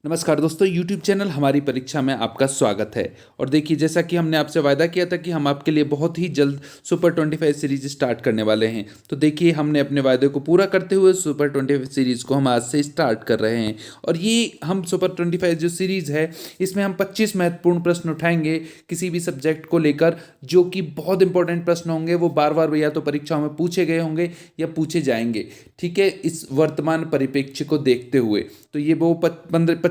नमस्कार दोस्तों, YouTube channel हमारी परीक्षा में आपका स्वागत है। और देखिए, जैसा कि हमने आपसे वादा किया था कि हम आपके लिए बहुत ही जल्द सुपर 25 सीरीज स्टार्ट करने वाले हैं। तो देखिए, हमने अपने वादे को पूरा करते हुए सुपर 25 सीरीज को हम आज से स्टार्ट कर रहे हैं। और ये हम सुपर 25 जो सीरीज है, इसमें हम 25 महत्वपूर्ण प्रश्न उठाएंगे किसी भी सब्जेक्ट को लेकर, जो कि बहुत इंपॉर्टेंट प्रश्न होंगे। वो बार बार या तो परीक्षाओं में पूछे गए होंगे या पूछे जाएंगे, ठीक है, इस वर्तमान परिप्रेक्ष्य को देखते हुए। तो ये वो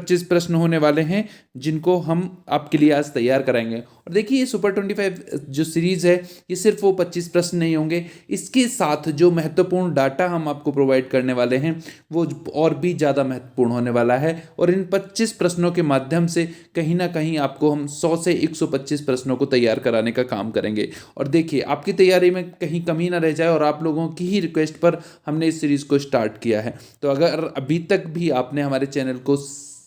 25 प्रश्न होने वाले हैं जिनको हम आपके लिए आज तैयार कराएंगे। और देखिए, ये सुपर 25 जो सीरीज है, ये सिर्फ वो 25 प्रश्न नहीं होंगे, इसके साथ जो महत्वपूर्ण डाटा हम आपको प्रोवाइड करने वाले हैं वो और भी ज़्यादा महत्वपूर्ण होने वाला है। और इन 25 प्रश्नों के माध्यम से कहीं ना कहीं आपको हम 100 से 125 प्रश्नों को तैयार कराने का काम करेंगे। और देखिए, आपकी तैयारी में कहीं कमी ना रह जाए, और आप लोगों की ही रिक्वेस्ट पर हमने इस सीरीज़ को स्टार्ट किया है। तो अगर अभी तक भी आपने हमारे चैनल को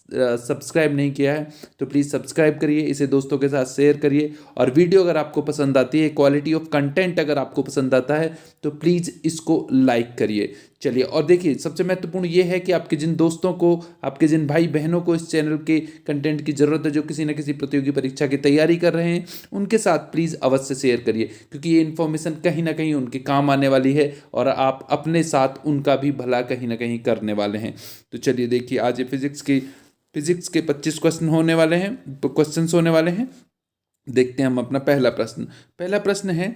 सब्सक्राइब नहीं किया है तो प्लीज़ सब्सक्राइब करिए, इसे दोस्तों के साथ शेयर करिए। और वीडियो अगर आपको पसंद आती है, क्वालिटी ऑफ कंटेंट अगर आपको पसंद आता है, तो प्लीज़ इसको लाइक करिए। चलिए, और देखिए, सबसे महत्वपूर्ण ये है कि आपके जिन दोस्तों को, आपके जिन भाई बहनों को इस चैनल के कंटेंट की ज़रूरत है, जो किसी न किसी प्रतियोगी परीक्षा की तैयारी कर रहे हैं, उनके साथ प्लीज़ अवश्य शेयर करिए, क्योंकि ये इन्फॉर्मेशन कहीं ना कहीं उनके काम आने वाली है और आप अपने साथ उनका भी भला कहीं ना कहीं करने वाले हैं। तो चलिए देखिए, आज ये फिजिक्स के 25 क्वेश्चन होने वाले हैं, क्वेश्चंस होने वाले हैं। देखते हैं हम अपना पहला प्रश्न है,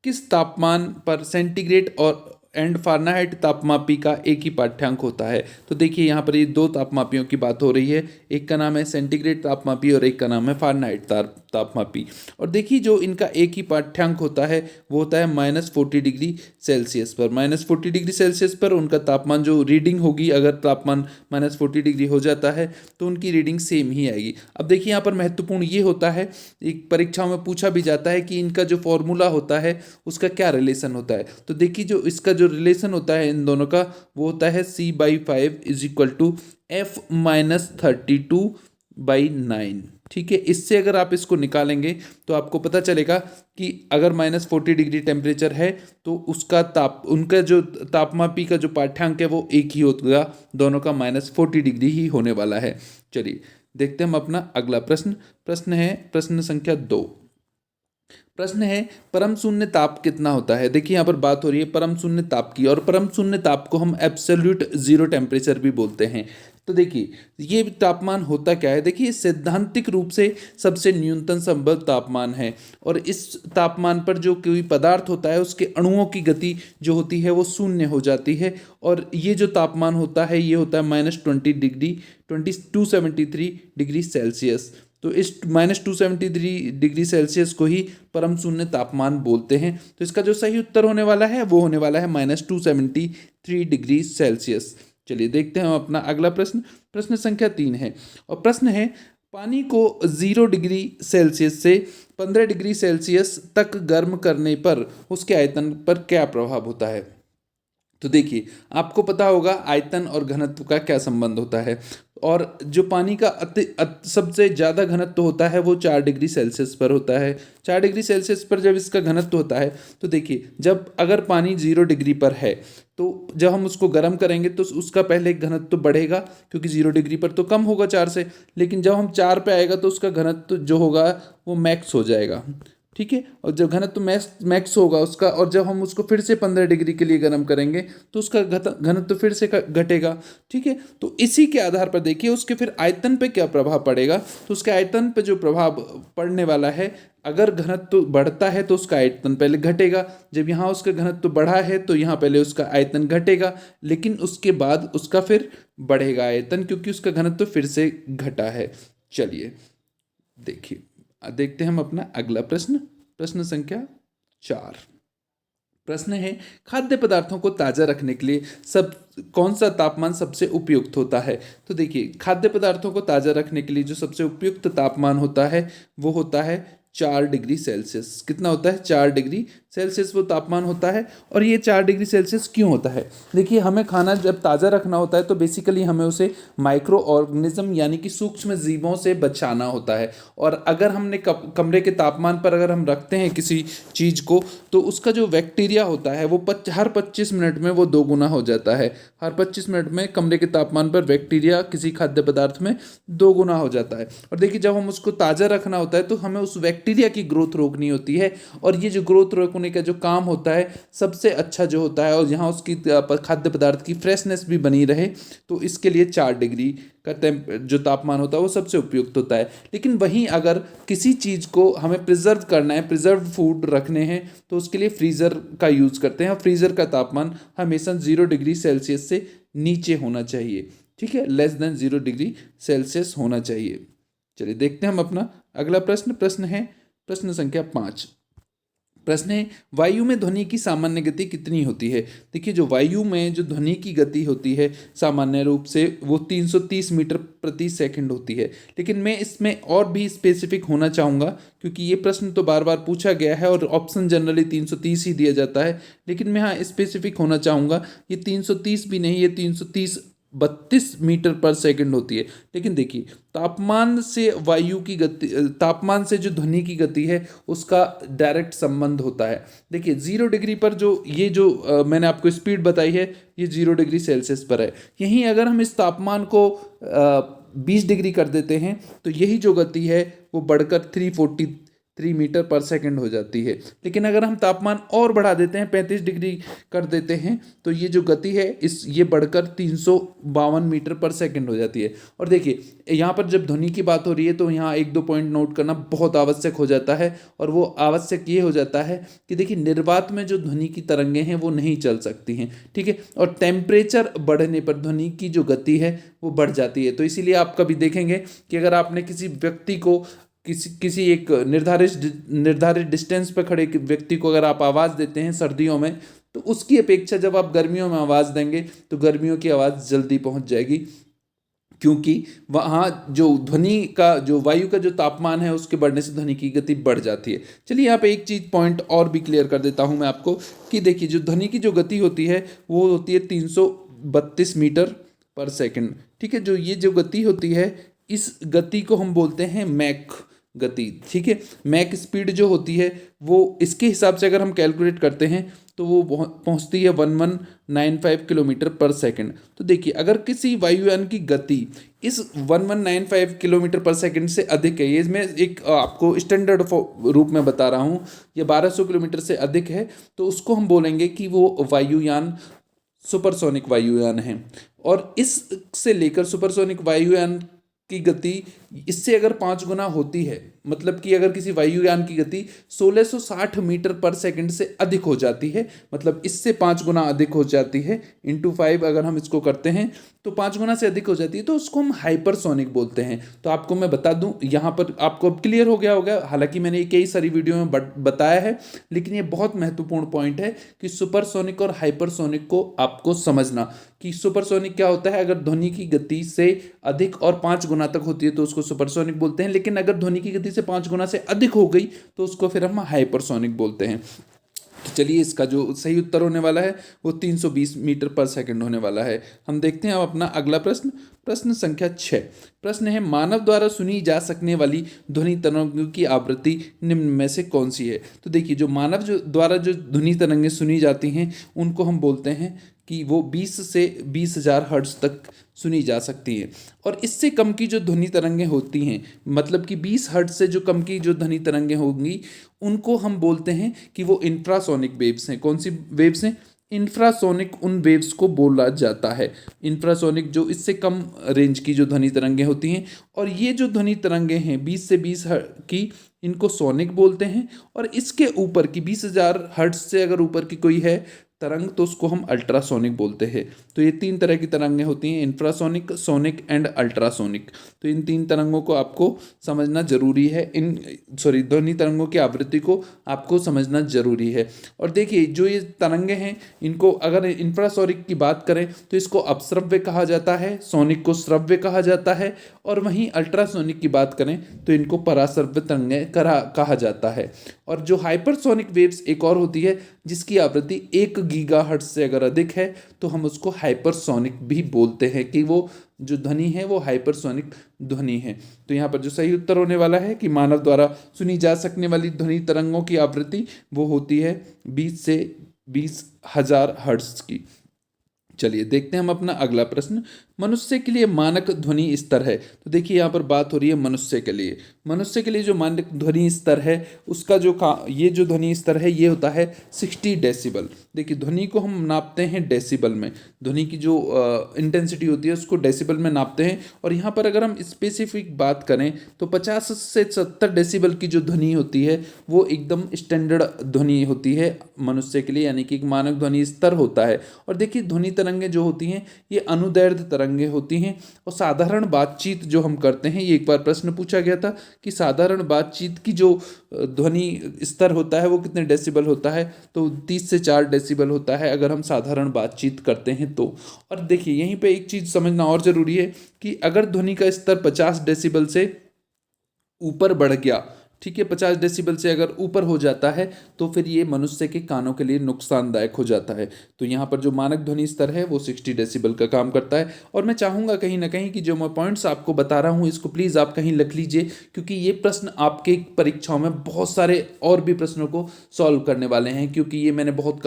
किस तापमान पर सेंटीग्रेड और फ़ारेनहाइट तापमापी का एक ही पाठ्यांक होता है? तो देखिए, यहाँ पर ये दो तापमापियों की बात हो रही है। एक का नाम है सेंटीग्रेड तापमापी और एक का नाम है फ़ारेनहाइट तापमापी। और देखिए, जो इनका एक ही पाठ्यांक होता है वो होता है -40 डिग्री सेल्सियस पर। -40 डिग्री सेल्सियस पर उनका तापमान जो रीडिंग होगी, अगर तापमान -40 डिग्री हो जाता है तो उनकी रीडिंग सेम ही आएगी। अब देखिए, यहाँ पर महत्वपूर्ण ये होता है, एक परीक्षाओं में पूछा भी जाता है कि इनका जो फॉर्मूला होता है उसका क्या रिलेशन होता है। तो देखिए, जो इसका जो रिलेशन होता है इन दोनों का, वो होता है C/5 = F-32/9। ठीक है, इससे अगर आप इसको निकालेंगे तो आपको पता चलेगा कि अगर -40 डिग्री टेम्परेचर है तो उनका जो तापमापी का जो पाठ्यांक है वो एक ही होगा, दोनों का -40 डिग्री ही होने वाला है। चलिए देखते हैं हम अपना अगला प्रश्न है प्रश्न संख्या 2। प्रश्न है, परम शून्य ताप कितना होता है? देखिए, यहाँ पर बात हो रही है परम शून्य ताप की, और परम शून्य ताप को हम एब्सोल्यूट जीरो टेम्परेचर भी बोलते हैं। तो देखिए, ये तापमान होता क्या है? देखिए, सैद्धांतिक रूप से सबसे न्यूनतम संभव तापमान है, और इस तापमान पर जो कोई पदार्थ होता है उसके अणुओं की गति जो होती है वो शून्य हो जाती है। और ये जो तापमान होता है ये होता है -273 डिग्री सेल्सियस। तो इस -273 डिग्री सेल्सियस को ही परम शून्य तापमान बोलते हैं। तो इसका जो सही उत्तर होने वाला है वो होने वाला है -273 डिग्री सेल्सियस। चलिए देखते हैं हम अपना अगला प्रश्न संख्या 3 है। और प्रश्न है, पानी को 0 डिग्री सेल्सियस से 15 डिग्री सेल्सियस तक गर्म करने पर उसके आयतन पर क्या प्रभाव होता है? तो देखिए, आपको पता होगा आयतन और घनत्व का क्या संबंध होता है। और जो पानी का सबसे ज़्यादा घनत्व होता है वो 4 डिग्री सेल्सियस पर होता है। 4 डिग्री सेल्सियस पर जब इसका घनत्व होता है, तो देखिए, जब अगर पानी 0 डिग्री पर है तो जब हम उसको गर्म करेंगे तो उसका पहले घनत्व बढ़ेगा, क्योंकि 0 डिग्री पर तो कम होगा 4 से। लेकिन जब हम 4 पे आएगा तो उसका घनत्व जो होगा वो मैक्स हो जाएगा। ठीक है, और जब घनत्व मैक्स होगा उसका, और जब हम उसको फिर से 15 डिग्री के लिए गर्म करेंगे तो उसका घनत्व फिर से घटेगा। ठीक है, तो इसी के आधार पर देखिए उसके फिर आयतन पे क्या प्रभाव पड़ेगा। तो उसके आयतन पे जो प्रभाव पड़ने वाला है, अगर घनत्व बढ़ता है तो उसका आयतन पहले घटेगा, जब यहाँ उसका घनत्व बढ़ा है तो यहाँ पहले उसका आयतन घटेगा, लेकिन उसके बाद उसका फिर बढ़ेगा आयतन, क्योंकि उसका घनत्व फिर से घटा है। चलिए देखते हैं हम अपना अगला प्रश्न संख्या 4। प्रश्न है, खाद्य पदार्थों को ताज़ा रखने के लिए कौन सा तापमान सबसे उपयुक्त होता है? तो देखिए, खाद्य पदार्थों को ताज़ा रखने के लिए जो सबसे उपयुक्त तापमान होता है वो होता है 4 डिग्री सेल्सियस। कितना होता है? 4 डिग्री सेल्सियस वो तापमान होता है। और ये 4 डिग्री सेल्सियस क्यों होता है? देखिए, हमें खाना जब ताज़ा रखना होता है तो बेसिकली हमें उसे माइक्रो ऑर्गेनिज्म यानी कि सूक्ष्म जीवों से बचाना होता है। और अगर हमने कमरे के तापमान पर अगर हम रखते हैं किसी चीज़ को, तो उसका जो बैक्टीरिया होता है वो हर 25 मिनट में वो 2 गुना हो जाता है। हर 25 मिनट में कमरे के तापमान पर बैक्टीरिया किसी खाद्य पदार्थ में 2 गुना हो जाता है। और देखिए, जब हम उसको ताज़ा रखना होता है तो हमें उस बैक्टीरिया की ग्रोथ रोकनी होती है। और ये जो ग्रोथ रोकने का जो काम होता है सबसे अच्छा जो होता है, और यहाँ उसकी खाद्य पदार्थ की फ्रेशनेस भी बनी रहे, तो इसके लिए 4 डिग्री का जो तापमान होता है वो सबसे उपयुक्त होता है। लेकिन वहीं अगर किसी चीज़ को हमें प्रिजर्व करना है, प्रिजर्व फूड रखने हैं, तो उसके लिए फ्रीज़र का यूज़ करते हैं। और फ्रीज़र का तापमान हमेशा 0 डिग्री सेल्सियस से नीचे होना चाहिए। ठीक है, लेस देन 0 डिग्री सेल्सियस होना चाहिए। चलिए देखते हैं हम अपना अगला प्रश्न है प्रश्न संख्या 5। प्रश्न है, वायु में ध्वनि की सामान्य गति कितनी होती है? देखिए, जो वायु में जो ध्वनि की गति होती है सामान्य रूप से वो 330 मीटर प्रति सेकंड होती है। लेकिन मैं इसमें और भी स्पेसिफिक होना चाहूँगा, क्योंकि ये प्रश्न तो बार बार पूछा गया है और ऑप्शन जनरली 330 ही दिया जाता है। लेकिन मैं यहाँ स्पेसिफिक होना चाहूँगा, ये 330 भी नहीं, ये 332 मीटर पर सेकंड होती है। लेकिन देखिए, तापमान से वायु की गति, तापमान से जो ध्वनि की गति है उसका डायरेक्ट संबंध होता है। देखिए, 0 डिग्री पर जो ये जो मैंने आपको स्पीड बताई है, ये 0 डिग्री सेल्सियस पर है। यहीं अगर हम इस तापमान को 20 डिग्री कर देते हैं तो यही जो गति है वो बढ़कर 343 मीटर पर सेकंड हो जाती है। लेकिन अगर हम तापमान और बढ़ा देते हैं, 35 डिग्री कर देते हैं, तो ये जो गति है ये बढ़कर 352 मीटर पर सेकंड हो जाती है। और देखिए, यहाँ पर जब ध्वनि की बात हो रही है तो यहाँ 1-2 पॉइंट नोट करना बहुत आवश्यक हो जाता है। और वो आवश्यक ये हो जाता है कि देखिए, निर्वात में जो ध्वनि की तरंगें हैं वो नहीं चल सकती हैं। ठीक है, और टेम्परेचर बढ़ने पर ध्वनि की जो गति है वो बढ़ जाती है। तो इसीलिए आप कभी देखेंगे कि अगर आपने किसी व्यक्ति को किसी एक निर्धारित डिस्टेंस पर खड़े व्यक्ति को अगर आप आवाज़ देते हैं सर्दियों में, तो उसकी अपेक्षा जब आप गर्मियों में आवाज़ देंगे तो गर्मियों की आवाज़ जल्दी पहुंच जाएगी, क्योंकि वहाँ जो ध्वनि का जो वायु का जो तापमान है उसके बढ़ने से ध्वनि की गति बढ़ जाती है। चलिए यहाँ पे एक चीज़ पॉइंट और भी क्लियर कर देता हूँ मैं आपको, कि देखिए, जो ध्वनि की जो गति होती है वो होती है 332 मीटर पर सेकंड। ठीक है, जो ये जो गति होती है इस गति को हम बोलते हैं मैक गति। ठीक है, मैक स्पीड जो होती है वो इसके हिसाब से अगर हम कैलकुलेट करते हैं तो वो पहुंचती है 1195 किलोमीटर पर सेकंड। तो देखिए, अगर किसी वायुयान की गति इस 1195 किलोमीटर पर सेकंड से अधिक है, ये मैं एक आपको स्टैंडर्ड रूप में बता रहा हूँ, ये 1200 किलोमीटर से अधिक है, तो उसको हम बोलेंगे कि वो वायुयान सुपरसोनिक वायुयान है। और इससे लेकर सुपरसोनिक वायुयान की गति इससे अगर 5 गुना होती है, मतलब कि अगर किसी वायुयान की गति 1660 मीटर पर सेकंड से अधिक हो जाती है, मतलब इससे 5 गुना अधिक हो जाती है, इंटू 5 अगर हम इसको करते हैं तो 5 गुना से अधिक हो जाती है, तो उसको हम हाइपरसोनिक बोलते हैं। तो आपको मैं बता दूं, यहाँ पर आपको अब क्लियर हो गया होगा, हालांकि मैंने कई सारी वीडियो में बताया है, लेकिन ये बहुत महत्वपूर्ण पॉइंट है कि सुपरसोनिक और हाइपरसोनिक को आपको समझना, कि सुपरसोनिक क्या होता है, अगर ध्वनि की गति से अधिक और 5 गुना तक होती है तो उसको सुपरसोनिक बोलते हैं, लेकिन अगर ध्वनि की गति से 5 गुना से अधिक हो गई तो उसको फिर हम हाइपरसोनिक बोलते हैं। तो चलिए, इसका जो सही उत्तर होने वाला है वो 320 मीटर पर सेकंड होने वाला है। हम देखते हैं अब अपना अगला प्रश्न संख्या 6। प्रश्न है, मानव द्वारा सुनी जा सकने वाली ध्वनि तरंगों की आवृत्ति निम्न में से कौन सी है? तो देखिए, जो मानव द्वारा जो ध्वनि तरंगें सुनी जाती हैं उनको हम बोलते हैं कि वो 20 से 20,000 हर्ट्ज तक सुनी जा सकती है। और इससे कम की जो ध्वनि तरंगें होती हैं, मतलब कि 20 हर्ट्ज से जो कम की जो ध्वनि तरंगें होंगी, उनको हम बोलते हैं कि वो इंफ्रासोनिक वेव्स हैं। कौन सी वेव्स हैं? इंफ्रासोनिक उन वेव्स को बोला जाता है। इंफ्रासोनिक जो इससे कम रेंज की जो ध्वनि तरंगें होती हैं, और ये जो ध्वनि तरंगें हैं 20 से 20 की, इनको सोनिक बोलते हैं। और इसके ऊपर की 20,000 हर्ट्ज से अगर ऊपर की कोई है तरंग तो उसको हम अल्ट्रासोनिक बोलते हैं। तो ये 3 तरह की तरंगें होती हैं, इंफ्रासोनिक, सोनिक एंड अल्ट्रासोनिक। तो इन 3 तरंगों को आपको समझना जरूरी है, ध्वनि तरंगों की आवृत्ति को आपको समझना जरूरी है। और देखिए जो ये तरंगे हैं, इनको अगर इंफ्रासोनिक की बात करें तो इसको अपश्रव्य कहा जाता है, सोनिक को श्रव्य कहा जाता है, और वहीं अल्ट्रासोनिक की बात करें तो इनको पराश्रव्य तरंगें कहा जाता है। और जो हाइपरसोनिक वेव्स एक और होती है जिसकी आवृत्ति 1 गीगाहर्ट्ज से अगर अधिक है तो हम उसको हाइपरसोनिक भी बोलते हैं, कि वो जो ध्वनि है वो हाइपरसोनिक ध्वनि है। तो यहाँ पर जो सही उत्तर होने वाला है कि मानव द्वारा सुनी जा सकने वाली ध्वनि तरंगों की आवृत्ति वो होती है 20 से 20,000 हर्ट्ज की। चलिए देखते हैं हम अपना अगला प्रश्न। मनुष्य के लिए मानक ध्वनि स्तर है। तो देखिए यहाँ पर बात हो रही है मनुष्य के लिए। मनुष्य के लिए जो मानक ध्वनि स्तर है उसका ये जो ध्वनि स्तर है ये होता है 60 डेसिबल। देखिए ध्वनि को हम नापते हैं डेसिबल में, ध्वनि की जो इंटेंसिटी होती है उसको डेसिबल में नापते हैं। और यहाँ पर अगर हम स्पेसिफिक बात करें तो 50 से 70 डेसिबल की जो ध्वनि होती है वो एकदम स्टैंडर्ड ध्वनि होती है मनुष्य के लिए, यानी कि एक मानक ध्वनि स्तर होता है। और देखिए ध्वनि तरंगें जो होती हैं ये अनुदैर्ध्य तरंगें होती हैं। और साधारण बातचीत जो हम करते हैं, ये एक बार प्रश्न पूछा गया था कि साधारण बातचीत की जो ध्वनि स्तर होता है वो कितने डेसिबल होता है, तो 30 से 4 डेसिबल होता है अगर हम साधारण बातचीत करते हैं तो। और देखिए यहीं पे एक चीज़ समझना और ज़रूरी है कि अगर ध्वनि का स्तर 50 डेसिबल से ऊपर बढ़ गया, ठीक है, 50 डेसिबल से अगर ऊपर हो जाता है तो फिर ये मनुष्य के कानों के लिए नुकसानदायक हो जाता है। तो यहाँ पर जो मानक ध्वनि स्तर है वो 60 डेसिबल का काम करता है। और मैं चाहूँगा कहीं ना कहीं कि जो मैं पॉइंट्स आपको बता रहा हूँ इसको प्लीज़ आप कहीं लिख लीजिए, क्योंकि ये प्रश्न आपके परीक्षाओं में बहुत सारे और भी प्रश्नों को सॉल्व करने वाले हैं, क्योंकि ये मैंने बहुत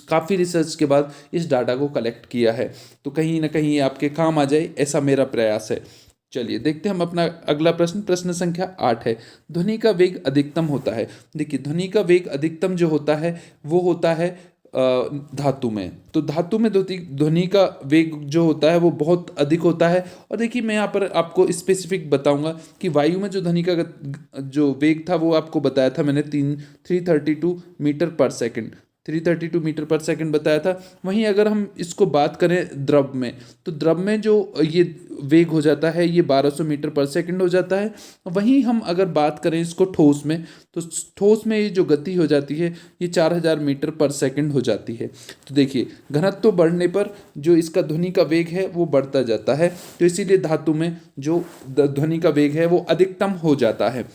काफ़ी रिसर्च के बाद इस डाटा को कलेक्ट किया है। तो कहीं ना कहीं ये आपके काम आ जाए, ऐसा मेरा प्रयास है। चलिए देखते हैं हम अपना अगला प्रश्न। प्रश्न संख्या 8 है, ध्वनि का वेग अधिकतम होता है। देखिए ध्वनि का वेग अधिकतम जो होता है वो होता है धातु में। तो धातु में ध्वनि का वेग जो होता है वो बहुत अधिक होता है। और देखिए मैं यहाँ पर आपको स्पेसिफिक बताऊंगा कि वायु में जो ध्वनि का जो वेग था वो आपको बताया था मैंने 332 मीटर पर सेकंड, 332 मीटर पर सेकंड बताया था। वहीं अगर हम इसको बात करें द्रव में, तो द्रव में जो ये वेग हो जाता है ये 1200 मीटर पर सेकंड हो जाता है। वहीं हम अगर बात करें इसको ठोस में, तो ठोस में ये जो गति हो जाती है ये 4000 मीटर पर सेकंड हो जाती है। तो देखिए घनत्व बढ़ने पर जो इसका ध्वनि का वेग है वो बढ़ता जाता है, तो इसीलिए धातु में जो ध्वनि का वेग है वो अधिकतम हो जाता है।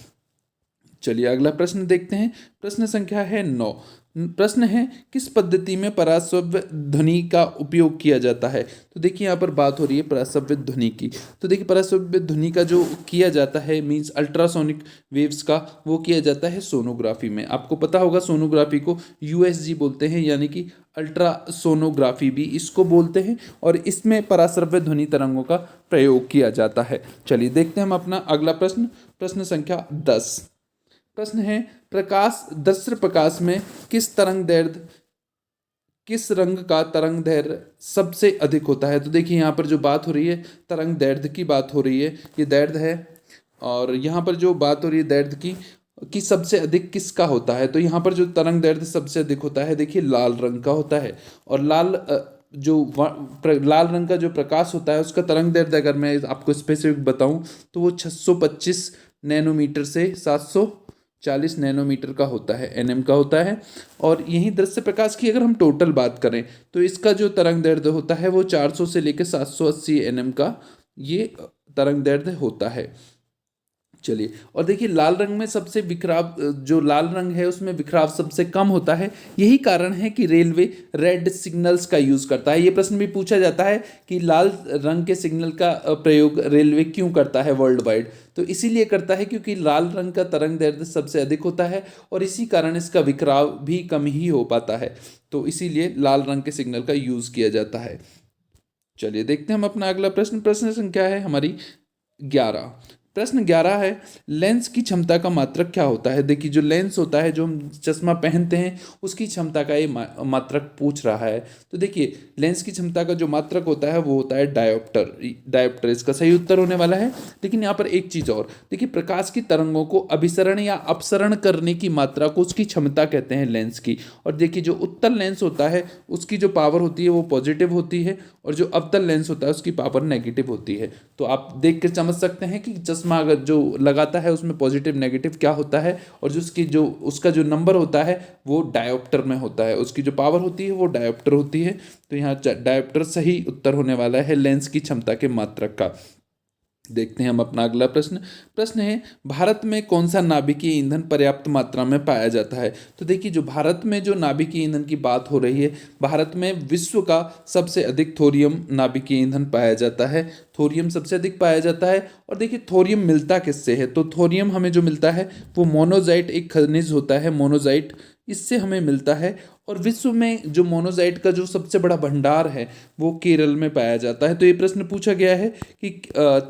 चलिए अगला प्रश्न देखते हैं। प्रश्न संख्या है 9। प्रश्न है किस पद्धति में पराश्रव्य ध्वनि का उपयोग किया जाता है। तो देखिए यहाँ पर बात हो रही है पराश्रव्य ध्वनि की। तो देखिए पराश्रव्य ध्वनि का जो किया जाता है मींस अल्ट्रासोनिक वेव्स का, वो किया जाता है सोनोग्राफी में। आपको पता होगा सोनोग्राफी को यूएसजी बोलते हैं, यानी कि अल्ट्रासोनोग्राफी भी इसको बोलते हैं। और इसमें पराश्रव्य ध्वनि तरंगों का प्रयोग किया जाता है। चलिए देखते हैं हम अपना अगला प्रश्न। प्रश्न संख्या 10। प्रश्न है दृश्य प्रकाश में किस रंग का तरंग दैर्ध्य सबसे अधिक होता है। तो देखिए यहाँ पर जो बात हो रही है तरंग दैर्ध्य की बात हो रही है, ये दैर्ध्य है। और यहाँ पर जो बात हो रही है दैर्ध्य की सबसे अधिक किसका होता है, तो यहाँ पर जो तरंग दैर्ध्य सबसे अधिक होता है देखिए लाल रंग का होता है। और लाल रंग का जो प्रकाश होता है उसका तरंग दैर्ध्य अगर मैं आपको स्पेसिफिक बताऊं तो वो 625 नैनोमीटर से 740 नैनोमीटर का होता है, एनएम का होता है। और यही दृश्य प्रकाश की अगर हम टोटल बात करें तो इसका जो तरंग दैर्ध्य होता है वो 400 से लेकर 780 एनएम का ये तरंग दैर्ध्य होता है। चलिए और देखिए लाल रंग में सबसे बिखराव, जो लाल रंग है उसमें बिखराव सबसे कम होता है। यही कारण है कि रेलवे रेड सिग्नल्स का यूज करता है। ये प्रश्न भी पूछा जाता है कि लाल रंग के सिग्नल का प्रयोग रेलवे क्यों करता है वर्ल्ड वाइड, तो इसीलिए करता है क्योंकि लाल रंग का तरंग दैर्ध्य सबसे अधिक होता है और इसी कारण इसका बिखराव भी कम ही हो पाता है। तो इसीलिए लाल रंग के सिग्नल का यूज किया जाता है। चलिए देखते हैं हम अपना अगला प्रश्न। प्रश्न संख्या है हमारी 11। प्रश्न 11 है, लेंस की क्षमता का मात्रक क्या होता है। देखिए जो लेंस होता है, जो हम चश्मा पहनते हैं, उसकी क्षमता का ये मात्रक पूछ रहा है। तो देखिए लेंस की क्षमता का जो मात्रक होता है वो होता है डायोप्टर। डायोप्टर इसका सही उत्तर होने वाला है। लेकिन यहाँ पर एक चीज़ और, देखिए प्रकाश की तरंगों को अभिसरण या अपसरण करने की मात्रा को उसकी क्षमता कहते हैं लेंस की। और देखिए जो उत्तल लेंस होता है उसकी जो पावर होती है वो पॉजिटिव होती है, और जो अवतल लेंस होता है उसकी पावर नेगेटिव होती है। तो आप देख के समझ सकते हैं कि चश्मा अगर जो लगाता है उसमें पॉजिटिव नेगेटिव क्या होता है, और जो उसका जो नंबर होता है वो डायोप्टर में होता है, उसकी जो पावर होती है वो डायोप्टर होती है। तो यहाँ डायोप्टर सही उत्तर होने वाला है लेंस की क्षमता के मात्रक का। देखते हैं हम अपना अगला प्रश्न। प्रश्न है, भारत में कौन सा नाभिकीय ईंधन पर्याप्त मात्रा में पाया जाता है। तो देखिए जो भारत में जो नाभिकीय ईंधन की बात हो रही है, भारत में विश्व का सबसे अधिक थोरियम नाभिकीय ईंधन पाया जाता है। थोरियम सबसे अधिक पाया जाता है। और देखिए थोरियम मिलता किससे है, तो थोरियम हमें जो मिलता है वो मोनोजाइट एक खनिज होता है, मोनोजाइट, इससे हमें मिलता है। और विश्व में जो मोनोजाइट का जो सबसे बड़ा भंडार है वो केरल में पाया जाता है। तो ये प्रश्न पूछा गया है कि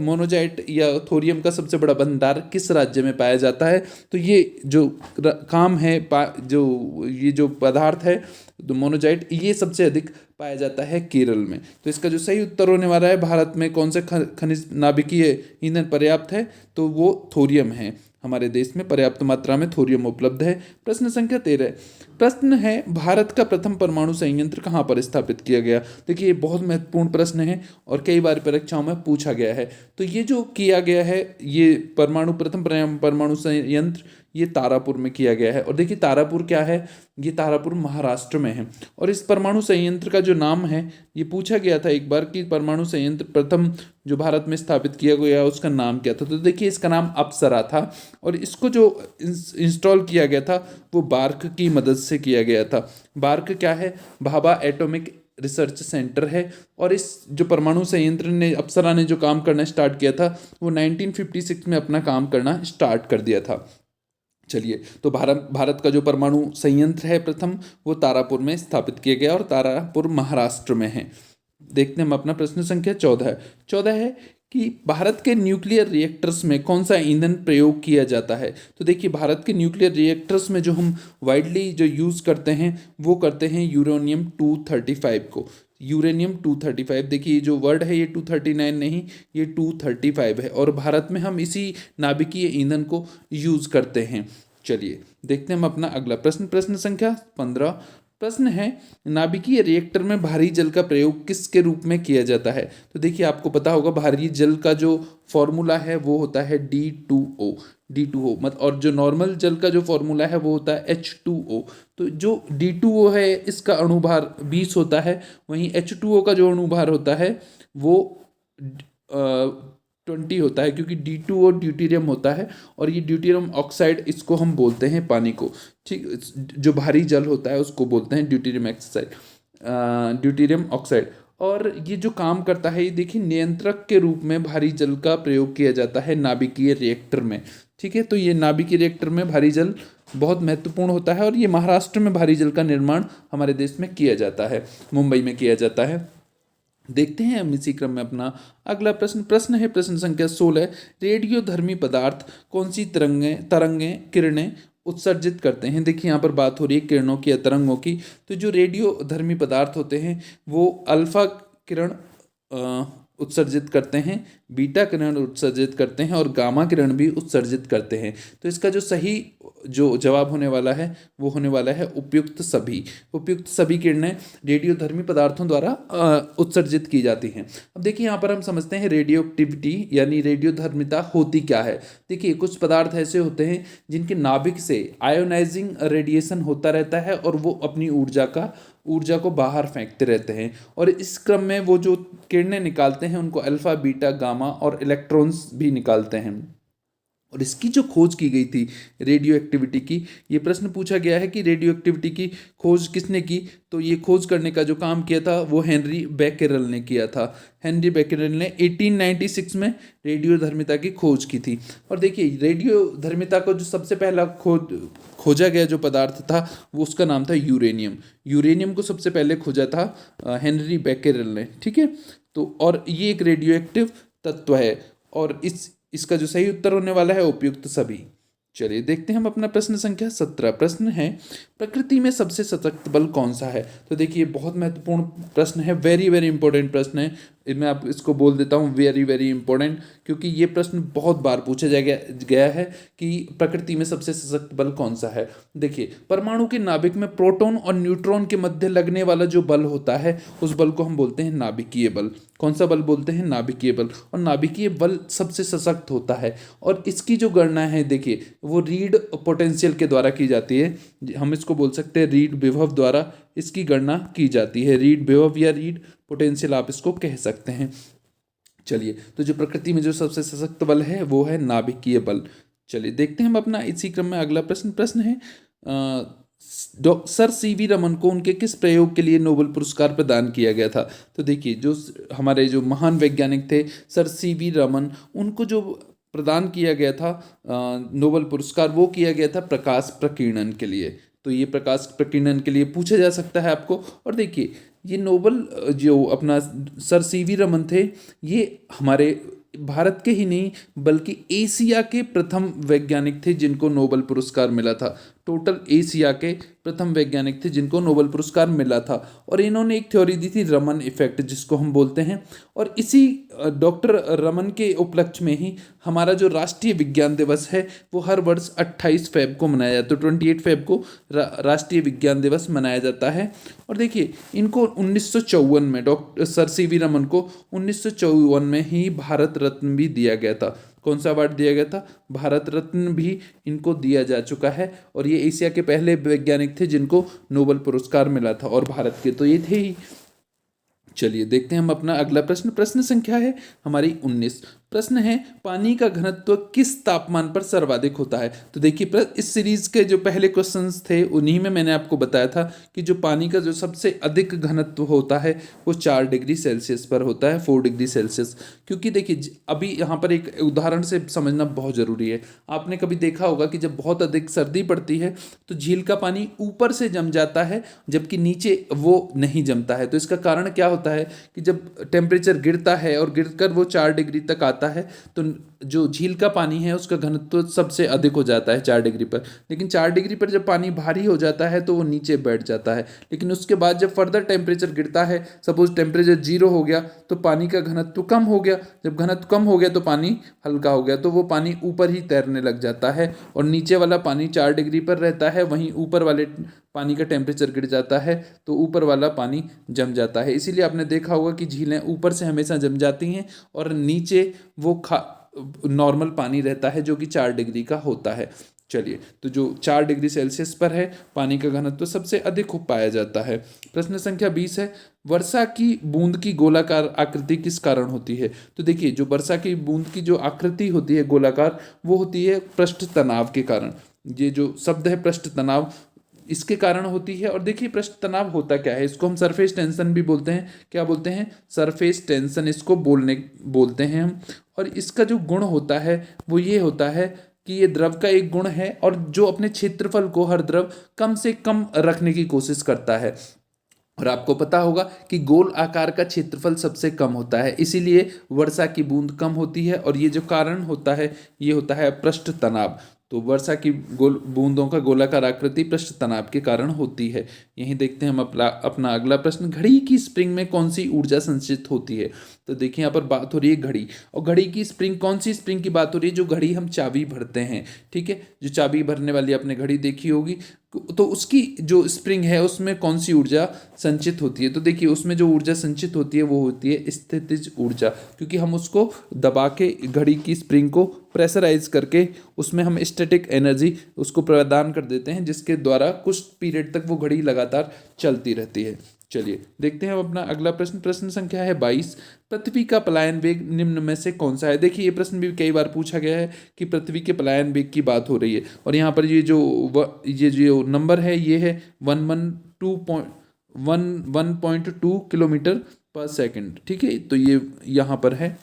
मोनोजाइट या थोरियम का सबसे बड़ा भंडार किस राज्य में पाया जाता है। तो ये जो काम है जो ये जो पदार्थ है, तो मोनोजाइट, ये सबसे अधिक पाया जाता है केरल में। तो इसका जो सही उत्तर होने वाला है, भारत में कौन से खनिज नाभिकीय ईंधन पर्याप्त है, तो वो थोरियम है। हमारे देश में पर्याप्त मात्रा में थोरियम उपलब्ध है। प्रश्न संख्या 13, प्रश्न है, भारत का प्रथम परमाणु संयंत्र कहाँ पर स्थापित किया गया। देखिए ये बहुत महत्वपूर्ण प्रश्न है और कई बार परीक्षाओं में पूछा गया है। तो ये जो किया गया है, ये प्रथम परमाणु संयंत्र ये तारापुर में किया गया है। और देखिए तारापुर क्या है, ये तारापुर महाराष्ट्र में है। और इस परमाणु संयंत्र का जो नाम है, ये पूछा गया था एक बार कि परमाणु संयंत्र प्रथम जो भारत में स्थापित किया गया उसका नाम क्या था। तो देखिए इसका नाम अप्सरा था। और इसको जो इंस्टॉल किया गया था वो बार्क की मदद से किया गया था। बार्क क्या है, भाभा एटॉमिक रिसर्च सेंटर है। और इस जो परमाणु संयंत्र ने, अप्सरा ने जो काम करना स्टार्ट किया था वो 1956 में अपना काम करना स्टार्ट कर दिया था। चलिए, तो भारत का जो परमाणु संयंत्र है प्रथम, वो तारापुर में स्थापित किया गया और तारापुर महाराष्ट्र में है। देखते हैं हम अपना प्रश्न संख्या 14 है कि भारत के न्यूक्लियर रिएक्टर्स में कौन सा ईंधन प्रयोग किया जाता है। तो देखिए भारत के न्यूक्लियर रिएक्टर्स में जो हम वाइडली जो यूज़ करते हैं वो करते हैं यूरेनियम 235 को। यूरेनियम 235, देखिए ये जो वर्ड है ये 239 नहीं, ये 235 है। और भारत में हम इसी नाभिकीय ईंधन को यूज़ करते हैं। चलिए देखते हैं हम अपना अगला प्रश्न। प्रश्न संख्या 15, प्रश्न है, नाभिकीय रिएक्टर में भारी जल का प्रयोग किसके रूप में किया जाता है। तो देखिए आपको पता होगा भारी जल का जो फॉर्मूला है वो होता है D2O मत, और जो नॉर्मल जल का जो फॉर्मूला है वो होता है H2O। तो जो D2O है इसका अणुभार 20 होता है, वहीं H2O का जो अणुभार होता है वो 20 होता है, क्योंकि D2O ड्यूटीरियम होता है और ये ड्यूटीरियम ऑक्साइड इसको हम बोलते हैं पानी को। ठीक, जो भारी जल होता है उसको बोलते हैं ड्यूटीरियम ऑक्साइड। और ये जो काम करता है, ये देखिए नियंत्रक के रूप में भारी जल का प्रयोग किया जाता है नाभिकीय रिएक्टर में। ठीक है, तो ये नाभिकीय रिएक्टर में भारी जल बहुत महत्वपूर्ण होता है। और ये महाराष्ट्र में भारी जल का निर्माण हमारे देश में किया जाता है, मुंबई में किया जाता है। देखते हैं हम इसी क्रम में अपना अगला प्रश्न है प्रश्न संख्या 16, रेडियोधर्मी पदार्थ कौन सी तरंगें किरणें उत्सर्जित करते हैं। देखिए यहाँ पर बात हो रही है किरणों की या तरंगों की। तो जो रेडियोधर्मी पदार्थ होते हैं वो अल्फा किरण उत्सर्जित करते हैं, बीटा किरण उत्सर्जित करते हैं और गामा किरण भी उत्सर्जित करते हैं। तो इसका जो सही जो जवाब होने वाला है वो होने वाला है उपयुक्त सभी किरणें रेडियोधर्मी पदार्थों द्वारा उत्सर्जित की जाती हैं। अब देखिए यहाँ पर हम समझते हैं रेडियो एक्टिविटी यानी रेडियोधर्मिता होती क्या है। देखिए कुछ पदार्थ ऐसे होते हैं जिनके नाभिक से आयोनाइजिंग रेडिएशन होता रहता है और वो अपनी ऊर्जा को बाहर फेंकते रहते हैं। और इस क्रम में वो जो किरणें निकालते हैं उनको अल्फा, बीटा, गामा और इलेक्ट्रॉन्स भी निकालते हैं। और इसकी जो खोज की गई थी रेडियो एक्टिविटी की, ये प्रश्न पूछा गया है कि रेडियो एक्टिविटी की खोज किसने की। तो ये खोज करने का जो काम किया था वो हेनरी बेकेरेल ने किया था। हेनरी बेकेरेल ने 1896 में रेडियोधर्मिता की खोज की थी। और देखिए रेडियोधर्मिता को जो सबसे पहला खोजा गया जो पदार्थ था वो उसका नाम था यूरेनियम को सबसे पहले खोजा था हेनरी बेकेरेल ने। ठीक है, तो और ये एक रेडियो एक्टिव तत्व है। और इसका जो सही उत्तर होने वाला है उपयुक्त सभी। चलिए देखते हैं हम अपना प्रश्न संख्या 17। प्रश्न है, प्रकृति में सबसे सशक्त बल कौन सा है? तो देखिए बहुत महत्वपूर्ण प्रश्न है, वेरी वेरी इंपॉर्टेंट प्रश्न है। मैं आप इसको बोल देता हूँ वेरी वेरी इंपॉर्टेंट, क्योंकि ये प्रश्न बहुत बार पूछा गया है कि प्रकृति में सबसे सशक्त बल कौन सा है। देखिए परमाणु के नाभिक में प्रोटॉन और न्यूट्रॉन के मध्य लगने वाला जो बल होता है उस बल को हम बोलते हैं नाभिकीय बल। कौन सा बल बोलते हैं? नाभिकीय बल। और नाभिकीय बल सबसे सशक्त होता है और इसकी जो गणना है देखिए वो रीड पोटेंशियल के द्वारा की जाती है। हम इसको बोल सकते हैं रीड विभव द्वारा इसकी गणना की जाती है। रीड विभव या रीड पोटेंशियल आप इसको कह सकते हैं। चलिए तो जो प्रकृति में जो सबसे सशक्त बल है वो है नाभिकीय बल। चलिए देखते हैं हम अपना इसी क्रम में अगला प्रश्न है सर सीवी रमन को उनके किस प्रयोग के लिए नोबेल पुरस्कार प्रदान किया गया था? तो देखिए जो हमारे जो महान वैज्ञानिक थे सर सीवी रमन, उनको जो प्रदान किया गया था नोबेल पुरस्कार, वो किया गया था प्रकाश प्रकीर्णन के लिए। तो ये प्रकाश प्रकीर्णन के लिए पूछा जा सकता है आपको। और देखिए ये नोबेल जो अपना सर सीवी रमन थे, ये हमारे भारत के ही नहीं बल्कि एशिया के प्रथम वैज्ञानिक थे जिनको नोबेल पुरस्कार मिला था। टोटल एशिया के प्रथम वैज्ञानिक थे जिनको नोबेल पुरस्कार मिला था। और इन्होंने एक थ्योरी दी थी रमन इफेक्ट जिसको हम बोलते हैं। और इसी डॉक्टर रमन के उपलक्ष्य में ही हमारा जो राष्ट्रीय विज्ञान दिवस है वो हर वर्ष 28 फ़रवरी को मनाया जाता है। 28 फ़रवरी को राष्ट्रीय विज्ञान दिवस मनाया जाता है। और देखिए इनको 1954 में डॉक्टर सर सीवी रमन को 1954 में ही भारत रत्न भी दिया गया था। कौन सा अवार्ड दिया गया था? भारत रत्न भी इनको दिया जा चुका है। और ये एशिया के पहले वैज्ञानिक थे जिनको नोबेल पुरस्कार मिला था और भारत के तो ये थे ही। चलिए देखते हैं हम अपना अगला प्रश्न संख्या है हमारी 19। प्रश्न है पानी का घनत्व किस तापमान पर सर्वाधिक होता है? तो देखिए इस सीरीज के जो पहले क्वेश्चंस थे उन्हीं में मैंने आपको बताया था कि जो पानी का जो सबसे अधिक घनत्व होता है वो 4 डिग्री सेल्सियस पर होता है, 4 डिग्री सेल्सियस। क्योंकि देखिए अभी यहाँ पर एक उदाहरण से समझना बहुत ज़रूरी है। आपने कभी देखा होगा कि जब बहुत अधिक सर्दी पड़ती है तो झील का पानी ऊपर से जम जाता है जबकि नीचे वो नहीं जमता है। तो इसका कारण क्या होता है कि जब टेम्परेचर गिरता है और गिरकर वो 4 डिग्री तक आता है तो जो झील का पानी है उसका घनत्व सबसे अधिक हो जाता है 4 डिग्री पर। लेकिन 4 डिग्री पर जब पानी भारी हो जाता है तो वो नीचे बैठ जाता है। लेकिन उसके बाद जब फर्दर टेम्परेचर गिरता है, सपोज टेम्परेचर 0 हो गया तो पानी का घनत्व कम हो गया। जब घनत्व कम हो गया तो पानी हल्का हो गया, तो वो पानी ऊपर ही तैरने लग जाता है और नीचे वाला पानी 4 डिग्री पर रहता है। वहीं ऊपर वाले पानी का टेम्परेचर गिर जाता है तो ऊपर वाला पानी जम जाता है। इसीलिए आपने देखा होगा कि झीलें ऊपर से हमेशा जम जाती हैं और नीचे वो नॉर्मल पानी रहता है जो कि 4 डिग्री का होता है। चलिए तो जो 4 डिग्री सेल्सियस पर है पानी का घनत्व सबसे अधिक पाया जाता है। प्रश्न संख्या 20 है वर्षा की बूंद की गोलाकार आकृति किस कारण होती है? तो देखिए जो वर्षा की बूंद की जो आकृति होती है गोलाकार, वो होती है पृष्ठ तनाव के कारण। ये जो शब्द है पृष्ठ तनाव, इसके कारण होती है। और देखिए पृष्ठ तनाव होता क्या है, इसको हम सरफेस टेंशन भी बोलते हैं। क्या बोलते हैं? सरफेस टेंशन इसको बोलते हैं हम। और इसका जो गुण होता है वो ये होता है कि ये द्रव का एक गुण है और जो अपने क्षेत्रफल को हर द्रव कम से कम रखने की कोशिश करता है। और आपको पता होगा कि गोल आकार का क्षेत्रफल सबसे कम होता है, इसीलिए वर्षा की बूंद कम होती है। और ये जो कारण होता है ये होता है पृष्ठ तनाव। तो वर्षा की बूंदों का गोलाकार आकृति पृष्ठ तनाव के कारण होती है। यहीं देखते हैं हम अपना अगला प्रश्न, घड़ी की स्प्रिंग में कौन सी ऊर्जा संचित होती है? तो देखिए यहाँ पर बात हो रही है घड़ी, और घड़ी की स्प्रिंग, कौन सी स्प्रिंग की बात हो रही है? जो घड़ी हम चाबी भरते हैं, ठीक है, जो चाबी भरने वाली आपने घड़ी देखी होगी, तो उसकी जो स्प्रिंग है उसमें कौन सी ऊर्जा संचित होती है? तो देखिए उसमें जो ऊर्जा संचित होती है वो होती है स्थितिज ऊर्जा, क्योंकि हम उसको दबा के घड़ी की स्प्रिंग को प्रेशराइज करके उसमें हम स्टैटिक एनर्जी उसको प्रदान कर देते हैं जिसके द्वारा कुछ पीरियड तक वो घड़ी लगातार चलती रहती है। चलिए देखते हैं हम अपना अगला प्रश्न संख्या है 22। पृथ्वी का पलायन वेग निम्न में से कौन सा है? देखिए ये प्रश्न भी कई बार पूछा गया है कि पृथ्वी के पलायन वेग की बात हो रही है। और यहाँ पर ये जो नंबर है ये है 1.2 किलोमीटर पर सेकंड, ठीक है। तो ये यहाँ पर है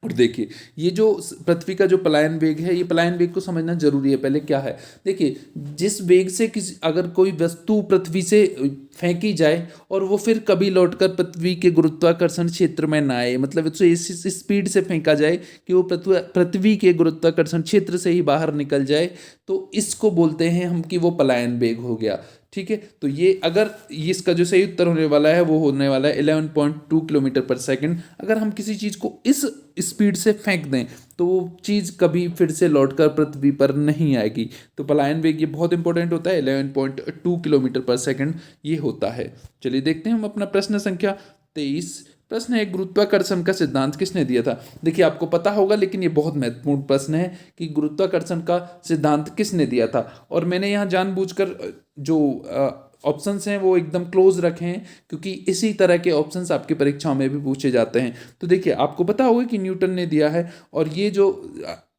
और देखिए ये जो पृथ्वी का जो पलायन वेग है, ये पलायन वेग को समझना जरूरी है। पहले क्या है, देखिए जिस वेग से किसी अगर कोई वस्तु पृथ्वी से फेंकी जाए और वो फिर कभी लौटकर पृथ्वी के गुरुत्वाकर्षण क्षेत्र में ना आए, मतलब उसे इस स्पीड से फेंका जाए कि वो पृथ्वी के गुरुत्वाकर्षण क्षेत्र से ही बाहर निकल जाए, तो इसको बोलते हैं हम कि वो पलायन वेग हो गया। ठीक है, तो ये अगर ये इसका जो सही उत्तर होने वाला है वो होने वाला है 11.2 किलोमीटर पर सेकंड। अगर हम किसी चीज़ को इस स्पीड से फेंक दें तो वो चीज़ कभी फिर से लौटकर पृथ्वी पर नहीं आएगी। तो पलायन वेग ये बहुत इंपॉर्टेंट होता है, 11.2 किलोमीटर पर सेकंड ये होता है। चलिए देखते हैं हम अपना प्रश्न संख्या 23। प्रश्न है, गुरुत्वाकर्षण का सिद्धांत किसने दिया था। देखिए आपको पता होगा, लेकिन ये बहुत महत्वपूर्ण प्रश्न है कि गुरुत्वाकर्षण का सिद्धांत किसने दिया था। और मैंने यहाँ जानबूझकर जो ऑप्शंस हैं वो एकदम क्लोज रखे हैं, क्योंकि इसी तरह के ऑप्शंस आपकी परीक्षाओं में भी पूछे जाते हैं। तो देखिए आपको पता होगा कि न्यूटन ने दिया है, और ये जो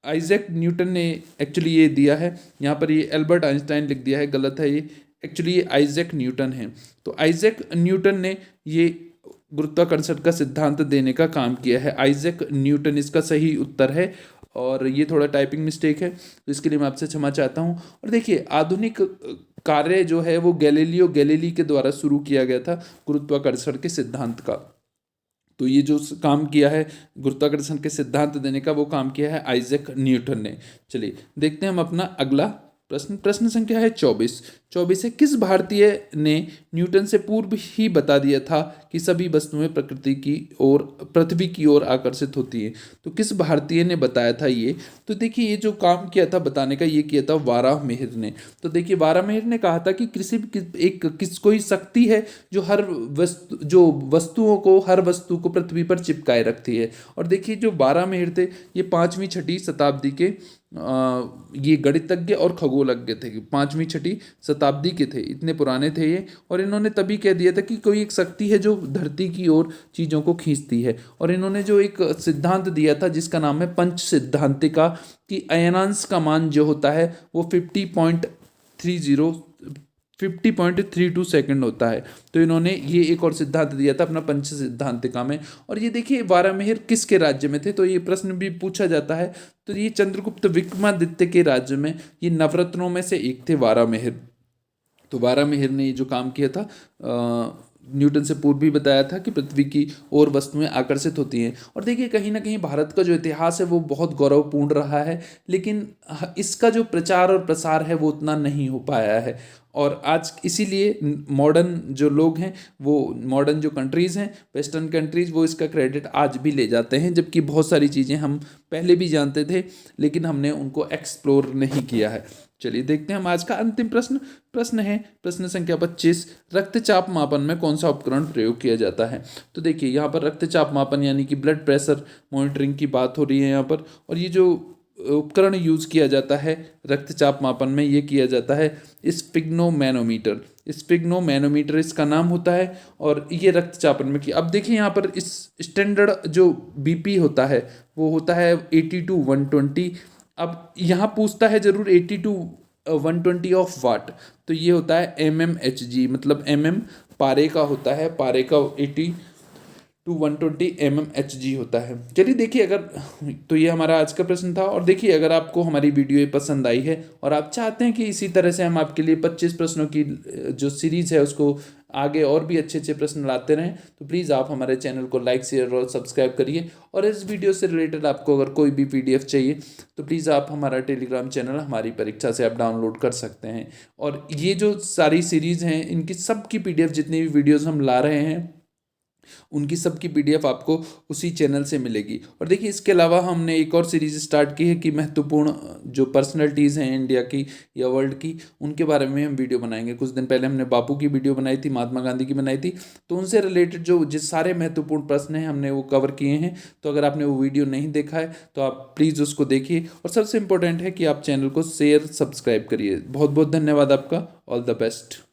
आइजैक न्यूटन ने एक्चुअली ये दिया है, यहाँ पर ये एल्बर्ट आइंस्टाइन लिख दिया है, गलत है ये, एक्चुअली ये आइजैक न्यूटन है। तो आइजैक न्यूटन ने ये गुरुत्वाकर्षण का सिद्धांत देने का काम किया है। आइजैक न्यूटन इसका सही उत्तर है, और ये थोड़ा टाइपिंग मिस्टेक है तो इसके लिए मैं आपसे क्षमा चाहता हूँ। और देखिए आधुनिक कार्य जो है वो गैलीलियो गैलीली के द्वारा शुरू किया गया था गुरुत्वाकर्षण के सिद्धांत का। तो ये जो काम किया है गुरुत्वाकर्षण के सिद्धांत देने का, वो काम किया है आइजैक न्यूटन ने। चलिए देखते हैं हम अपना अगला प्रश्न। प्रश्न संख्या है 24 है, किस भारतीय ने न्यूटन से पूर्व ही बता दिया था कि सभी वस्तुएं प्रकृति की ओर पृथ्वी की ओर आकर्षित होती हैं। तो किस भारतीय ने बताया था ये। तो देखिए ये जो काम किया था बताने का, ये किया था वाराहमिहिर ने। तो देखिए वाराहमिहिर ने कहा था कि किसी कोई शक्ति है जो हर वस्तु को पृथ्वी पर चिपकाए रखती है। और देखिए जो वाराहमिहिर थे ये 5वीं 6वीं शताब्दी के ये गणितज्ञ और खगोलज्ञ थे, 5वीं 6वीं शताब्दी के थे, इतने पुराने थे ये। और इन्होंने तभी कह दिया था कि कोई एक शक्ति है जो धरती की ओर चीज़ों को खींचती है। और इन्होंने जो एक सिद्धांत दिया था जिसका नाम है पंच सिद्धांतिका, कि अयनांश का मान जो होता है वो 50.32 सेकंड होता है। तो इन्होंने ये एक और सिद्धांत दिया था अपना पंच सिद्धांतिका में। और ये देखिए वाराहमिहिर किसके राज्य में थे, तो ये प्रश्न भी पूछा जाता है। तो ये चंद्रगुप्त विक्रमादित्य के राज्य में, ये नवरत्नों में से एक थे वाराहमिहिर। तो वाराहमिहिर ने ये जो काम किया था, न्यूटन से पूर्व भी बताया था कि पृथ्वी की ओर वस्तुएं आकर्षित होती हैं। और देखिए कहीं ना कहीं भारत का जो इतिहास है वो बहुत गौरवपूर्ण रहा है, लेकिन इसका जो प्रचार और प्रसार है वो उतना नहीं हो पाया है। और आज इसीलिए मॉडर्न जो लोग हैं, वो मॉडर्न जो कंट्रीज़ हैं, वेस्टर्न कंट्रीज़, वो इसका क्रेडिट आज भी ले जाते हैं, जबकि बहुत सारी चीज़ें हम पहले भी जानते थे लेकिन हमने उनको एक्सप्लोर नहीं किया है। चलिए देखते हैं हम आज का अंतिम प्रश्न है प्रश्न संख्या 25, रक्तचाप मापन में कौन सा उपकरण प्रयोग किया जाता है। तो देखिए यहाँ पर रक्तचाप मापन यानी कि ब्लड प्रेशर मॉनिटरिंग की बात हो रही है यहाँ पर। और ये जो उपकरण यूज़ किया जाता है रक्तचाप मापन में, ये किया जाता है स्पिग्नोमैनोमीटर इसका नाम होता है। और ये रक्तचापन में अब देखिए यहाँ पर इस स्टैंडर्ड जो बीपी होता है वो होता है 80 to 120। अब यहाँ पूछता है जरूर 80 to 120 ऑफ वाट, तो ये होता है mmHg, मतलब पारे का होता है, पारे का 80 to 120 mmHg होता है। चलिए देखिए तो ये हमारा आज का प्रश्न था। और देखिए अगर आपको हमारी वीडियो ये पसंद आई है और आप चाहते हैं कि इसी तरह से हम आपके लिए 25 प्रश्नों की जो सीरीज़ है उसको आगे और भी अच्छे अच्छे प्रश्न लाते रहें, तो प्लीज़ आप हमारे चैनल को लाइक शेयर और सब्सक्राइब करिए। और इस वीडियो से रिलेटेड आपको अगर कोई भी PDF चाहिए तो प्लीज़ आप हमारा टेलीग्राम चैनल हमारी परीक्षा से आप डाउनलोड कर सकते हैं। और ये जो सारी सीरीज़ हैं इनकी सब की PDF, जितनी भी वीडियोज़ हम ला रहे हैं उनकी सब की PDF आपको उसी चैनल से मिलेगी। और देखिए इसके अलावा हमने एक और सीरीज़ स्टार्ट की है कि महत्वपूर्ण जो पर्सनैलिटीज़ हैं इंडिया की या वर्ल्ड की, उनके बारे में हम वीडियो बनाएंगे। कुछ दिन पहले हमने बापू की वीडियो बनाई थी, महात्मा गांधी की बनाई थी, तो उनसे रिलेटेड जिस सारे महत्वपूर्ण प्रश्न हैं हमने वो कवर किए हैं। तो अगर आपने वो वीडियो नहीं देखा है तो आप प्लीज़ उसको देखिए। और सबसे इम्पोर्टेंट है कि आप चैनल को शेयर सब्सक्राइब करिए। बहुत बहुत धन्यवाद आपका। All the best.